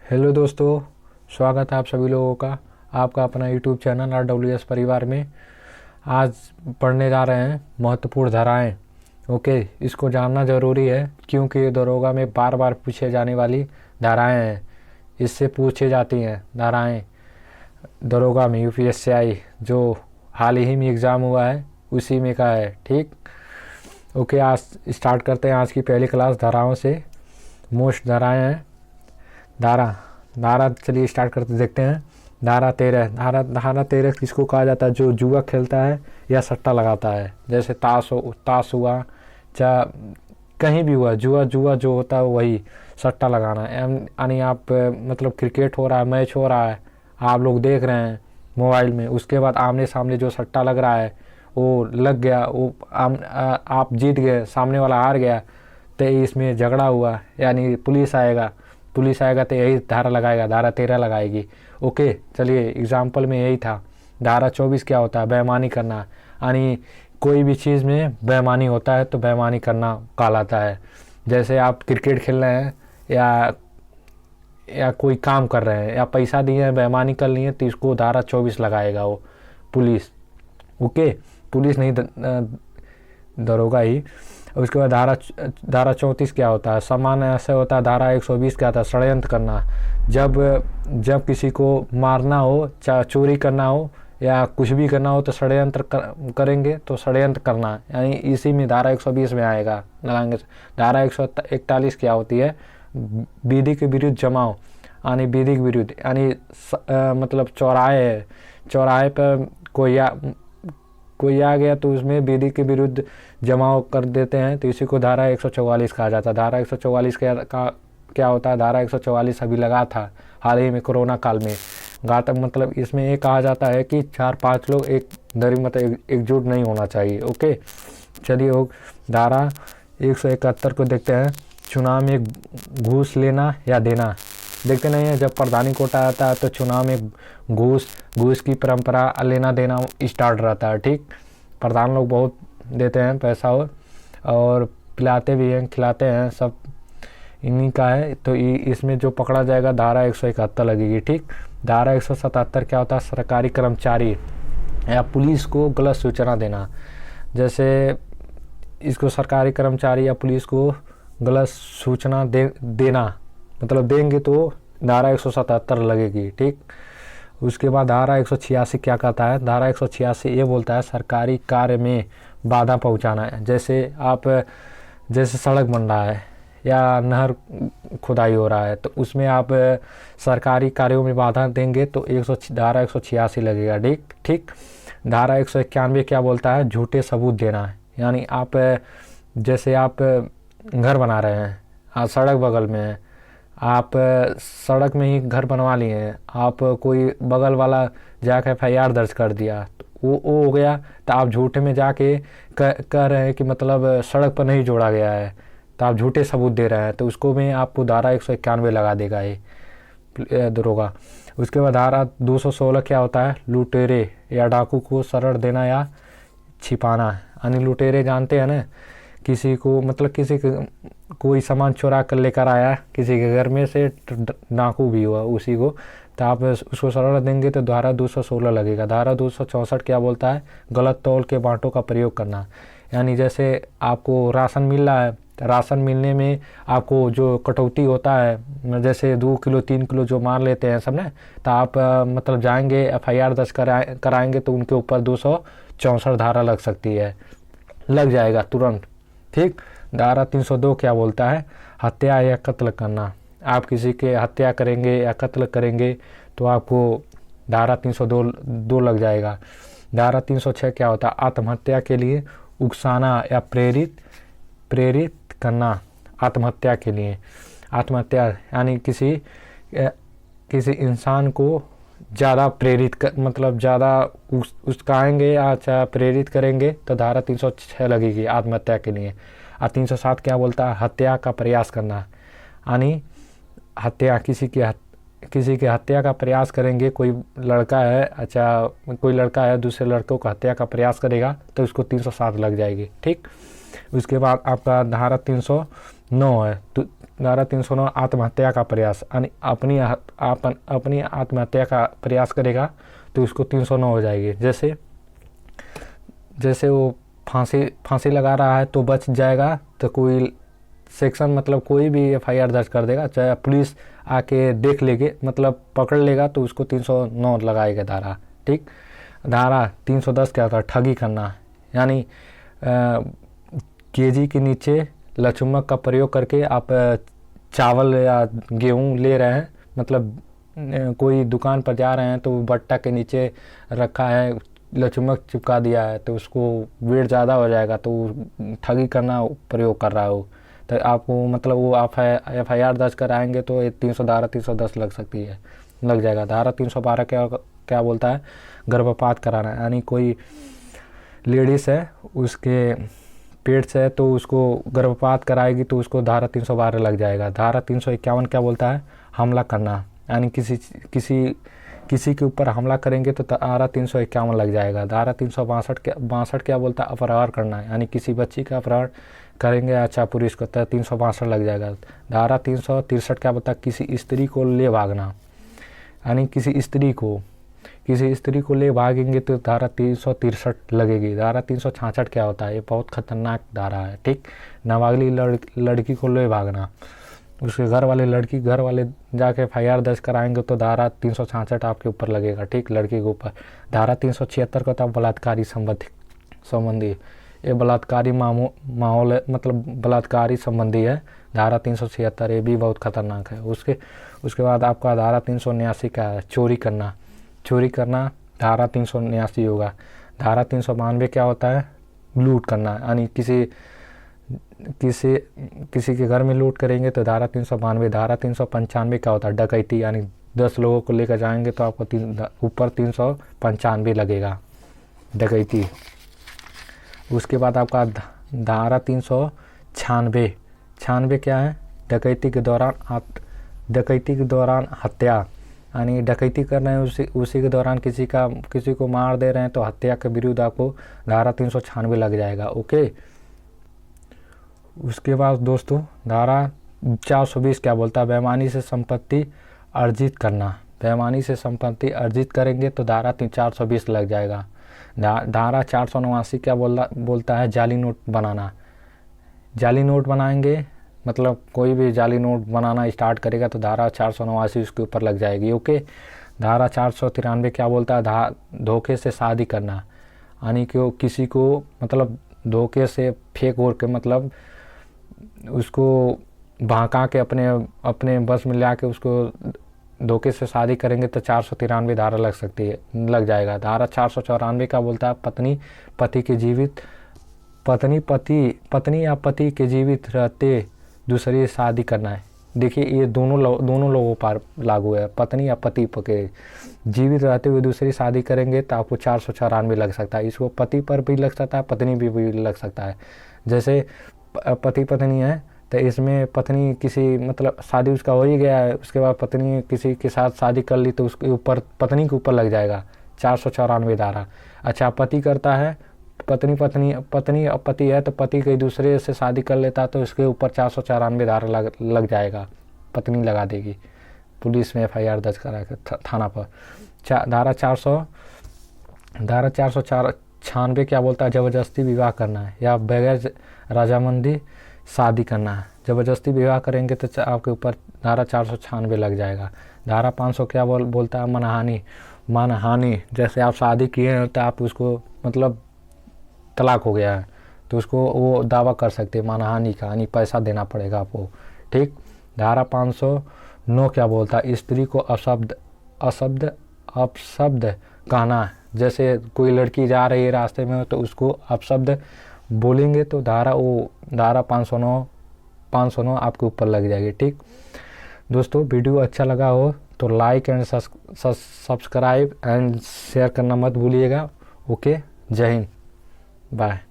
Hello दोस्तों, स्वागत है आप सभी लोगों का आपका अपना यूट्यूब चैनल RWS परिवार में। आज पढ़ने जा रहे हैं महत्वपूर्ण धाराएं। ओके, इसको जानना ज़रूरी है क्योंकि ये दरोगा में बार बार पूछे जाने वाली धाराएं हैं। इससे पूछी जाती हैं धाराएं दरोगा में UPSCI जो हाल ही में एग्ज़ाम हुआ है उसी में का है। ठीक, ओके, आज स्टार्ट करते हैं आज की पहली क्लास धाराओं से। मोस्ट धाराएं हैं। धारा चलिए स्टार्ट करते देखते हैं। धारा 13। धारा 13 किसको कहा जाता है? जो जुआ खेलता है या सट्टा लगाता है, जैसे ताश हुआ, चाहे कहीं भी हुआ, जुआ जो होता है वही सट्टा लगाना है। यानी आप मतलब क्रिकेट हो रहा है, मैच हो रहा है, आप लोग देख रहे हैं मोबाइल में, उसके बाद आमने सामने जो सट्टा लग रहा है वो लग गया, वो आप जीत गए, सामने वाला हार गया, तो इसमें झगड़ा हुआ, यानी पुलिस आएगा तो यही धारा लगाएगा, धारा 13 लगाएगी। ओके, चलिए एग्जाम्पल में यही था। धारा 24 क्या होता है? बेईमानी करना, यानी कोई भी चीज़ में बेईमानी होता है तो बेईमानी करना कहलाता है। जैसे आप क्रिकेट खेल रहे हैं या कोई काम कर रहे हैं या पैसा दिए हैं, बेईमानी कर ली है, तो इसको धारा 24 लगाएगा वो पुलिस। ओके, पुलिस नहीं, दरोगा ही। उसके बाद धारा 34 क्या होता है? समान ऐसे होता है। धारा 120 क्या होता है? षड्यंत्र करना। जब किसी को मारना हो, चाहे चोरी करना हो या कुछ भी करना हो तो षड्यंत्र करेंगे, तो षड्यंत्र करना, यानी इसी में धारा 120 में आएगा लगाएंगे। धारा 141 क्या होती है? विधि के विरुद्ध जमाव, यानी विधि के विरुद्ध, यानी मतलब चौराहे पर कोई आ गया तो उसमें विधि के विरुद्ध जमाव कर देते हैं, तो इसी को धारा 144 कहा जाता है। धारा 144 क्या होता है? धारा 144 अभी लगा था हाल ही में कोरोना काल में। घातक मतलब इसमें ये कहा जाता है कि 4-5 लोग एक दरी मतलब एकजुट नहीं होना चाहिए। ओके, चलिए धारा 171 को देखते हैं। चुनाव में घूस लेना या देना। देखते नहीं है, जब प्रधानी कोटा आता है तो चुनाव में घूस की परंपरा लेना देना स्टार्ट रहता है। ठीक, प्रधान लोग बहुत देते हैं पैसा और पिलाते भी हैं, खिलाते हैं, सब इन्हीं का है। तो इसमें जो पकड़ा जाएगा धारा 171 लगेगी। ठीक, धारा 177 क्या होता है? सरकारी कर्मचारी या पुलिस को गलत सूचना देना। जैसे इसको सरकारी कर्मचारी या पुलिस को गलत सूचना देना मतलब देंगे तो धारा 177 लगेगी। ठीक, उसके बाद धारा 186 क्या कहता है? धारा 186 ये बोलता है सरकारी कार्य में बाधा पहुंचाना है। जैसे सड़क बन रहा है या नहर खुदाई हो रहा है तो उसमें आप सरकारी कार्यों में बाधा देंगे तो धारा 186 लगेगा। ठीक, धारा 191 क्या बोलता है? झूठे सबूत देना है। यानी जैसे आप घर बना रहे हैं, सड़क बगल में है, आप सड़क में ही घर बनवा लिए हैं, आप कोई बगल वाला जाके FIR दर्ज कर दिया, तो वो हो गया, तो आप झूठे में जाके कह रहे हैं कि मतलब सड़क पर नहीं जोड़ा गया है, तो आप झूठे सबूत दे रहे हैं, तो उसको में आपको धारा 191 लगा देगा ये दरोगा। उसके बाद धारा 216 क्या होता है? लुटेरे या डाकू को शरण देना या छिपाना। यानी लुटेरे जानते हैं ना, किसी को मतलब कोई सामान चुरा कर लेकर आया किसी के घर में से, डाकू भी हुआ उसी को, तो आप उसको शरण देंगे तो धारा 216 लगेगा। धारा 264 क्या बोलता है? गलत तौल के बांटों का प्रयोग करना। यानी जैसे आपको राशन मिल रहा है, राशन मिलने में आपको जो कटौती होता है, जैसे 2 किलो 3 किलो जो मार लेते हैं सब ने, तो आप मतलब जाएंगे FIR दर्ज कराएंगे तो उनके ऊपर 264 धारा लग सकती है, लग जाएगा तुरंत। ठीक, धारा 302 क्या बोलता है? हत्या या कत्ल करना। आप किसी के हत्या करेंगे या कत्ल करेंगे तो आपको धारा 302 लग जाएगा। धारा 306 क्या होता है? आत्महत्या के लिए उकसाना या प्रेरित करना। आत्महत्या के लिए, आत्महत्या यानी किसी इंसान को ज़्यादा मतलब ज़्यादा उकसाएंगे या प्रेरित करेंगे तो धारा 306 लगेगी आत्महत्या के लिए। और 307 क्या बोलता है? हत्या का प्रयास करना। यानी हत्या किसी की हत्या का प्रयास करेंगे, कोई लड़का है दूसरे लड़कों का हत्या का प्रयास करेगा तो उसको 307 लग जाएगी। ठीक, उसके बाद आपका धारा 309 है, धारा 309 आत्महत्या का प्रयास, यानी अपनी आत्महत्या का प्रयास करेगा तो उसको 309 हो जाएगी। जैसे वो फांसी लगा रहा है तो बच जाएगा, तो कोई सेक्शन मतलब कोई भी FIR दर्ज कर देगा, चाहे पुलिस आके देख लेगे मतलब पकड़ लेगा तो उसको 309 लगाएगा धारा। ठीक। धारा 310 क्या होता है? ठगी करना, यानी केजी के नीचे लचुमक का प्रयोग करके आप चावल या गेहूँ ले रहे हैं, मतलब कोई दुकान पर जा रहे हैं तो बट्टा के नीचे रखा है, लचुमक चिपका दिया है, तो उसको वेट ज़्यादा हो जाएगा तो ठगी करना प्रयोग कर रहा हो, तो आपको मतलब वो आप FIR दर्ज कराएंगे तो धारा 310 लग जाएगा। धारा 312 क्या बोलता है? गर्भपात कराना, यानी कोई लेडीज़ है उसके पेट से है तो उसको गर्भपात कराएगी तो उसको धारा 312 लग जाएगा। धारा 351 क्या बोलता है? हमला करना, यानी किसी के ऊपर हमला करेंगे तो धारा 351 लग जाएगा। धारा 362 क्या बोलता है? अपहरण करना, यानी किसी बच्ची का अपहरण करेंगे अच्छा पुलिस को तो 362 लग जाएगा। धारा 363 क्या बोलता है? किसी स्त्री को ले भागना, यानी किसी स्त्री को ले भागेंगे तो धारा 363 लगेगी। धारा 366 क्या होता है? ये बहुत खतरनाक धारा है। ठीक। नाबालिग लड़की को ले भागना, उसके घर वाले जाके FIR दर्ज कराएंगे तो धारा 366 आपके ऊपर लगेगा। ठीक, लड़की के ऊपर। धारा 376 का होता है बलात्कारी संबंधी, ये बलात्कारी माहौल मतलब बलात्कारी संबंधी है। धारा 376 ये भी बहुत खतरनाक है। उसके बाद आपका धारा 379 का है चोरी करना, धारा 379 होगा। धारा 392 क्या होता है? लूट करना, यानी किसी के घर में लूट करेंगे तो धारा 392। धारा 395 क्या होता है? डकैती, यानी 10 लोगों को लेकर जाएंगे तो आपको ऊपर 395 लगेगा डकैती। उसके बाद आपका धारा 396 क्या है? डकैती के दौरान हत्या, यानी डकैती कर रहे हैं उसी के दौरान किसी को मार दे रहे हैं तो हत्या के विरुद्ध आपको धारा 396 लग जाएगा। ओके। उसके बाद दोस्तों धारा 420 क्या बोलता है? बेईमानी से संपत्ति अर्जित करना, बेईमानी से संपत्ति अर्जित करेंगे तो धारा 420 लग जाएगा। धारा 489 क्या बोलता है? जाली नोट बनाना, जाली नोट बनाएंगे मतलब कोई भी जाली नोट बनाना स्टार्ट करेगा तो धारा 489 उसके ऊपर लग जाएगी। ओके। धारा 493 क्या बोलता है? धोखे से शादी करना, यानी कि किसी को मतलब धोखे से फेंक ओर के मतलब उसको बहका के अपने बस में ला के उसको धोखे से शादी करेंगे तो 493 धारा लग जाएगा। धारा 494 का बोलता है पत्नी या पति के जीवित रहते दूसरी शादी करना है। देखिए ये दोनों लोगों पर लागू है। पत्नी या पति के जीवित रहते हुए दूसरी शादी करेंगे तो आपको 494 लग सकता है। इसको पति पर भी लग सकता है, पत्नी भी लग सकता है। जैसे पति पत्नी है तो इसमें पत्नी किसी मतलब शादी उसका हो ही गया है, उसके बाद पत्नी किसी के साथ शादी कर ली तो उसके ऊपर पत्नी के ऊपर लग जाएगा 494 धारा। अच्छा, पति करता है, पत्नी और पति है तो पति कहीं दूसरे से शादी कर लेता तो इसके ऊपर 494 धारा लग जाएगा, पत्नी लगा देगी, पुलिस में FIR दर्ज करा के थाना पर। धारा 496 क्या बोलता है? ज़बरदस्ती विवाह करना है या बगैर रजामंदी शादी करना है। ज़बरदस्ती विवाह करेंगे तो आपके ऊपर धारा 496 लग जाएगा। धारा 500 क्या बोलता है? मानहानि, जैसे आप शादी किए हैं तो आप उसको मतलब तलाक हो गया है तो उसको वो दावा कर सकते हैं मानहानि का, यानी पैसा देना पड़ेगा आपको। ठीक। धारा 509 क्या बोलता है? स्त्री को अपशब्द कहना, जैसे कोई लड़की जा रही है रास्ते में तो उसको अपशब्द बोलेंगे तो धारा 509 आपके ऊपर लग जाएगी। ठीक दोस्तों, वीडियो अच्छा लगा हो तो like and subscribe and share करना मत भूलिएगा। ओके, जय हिंद, बाय।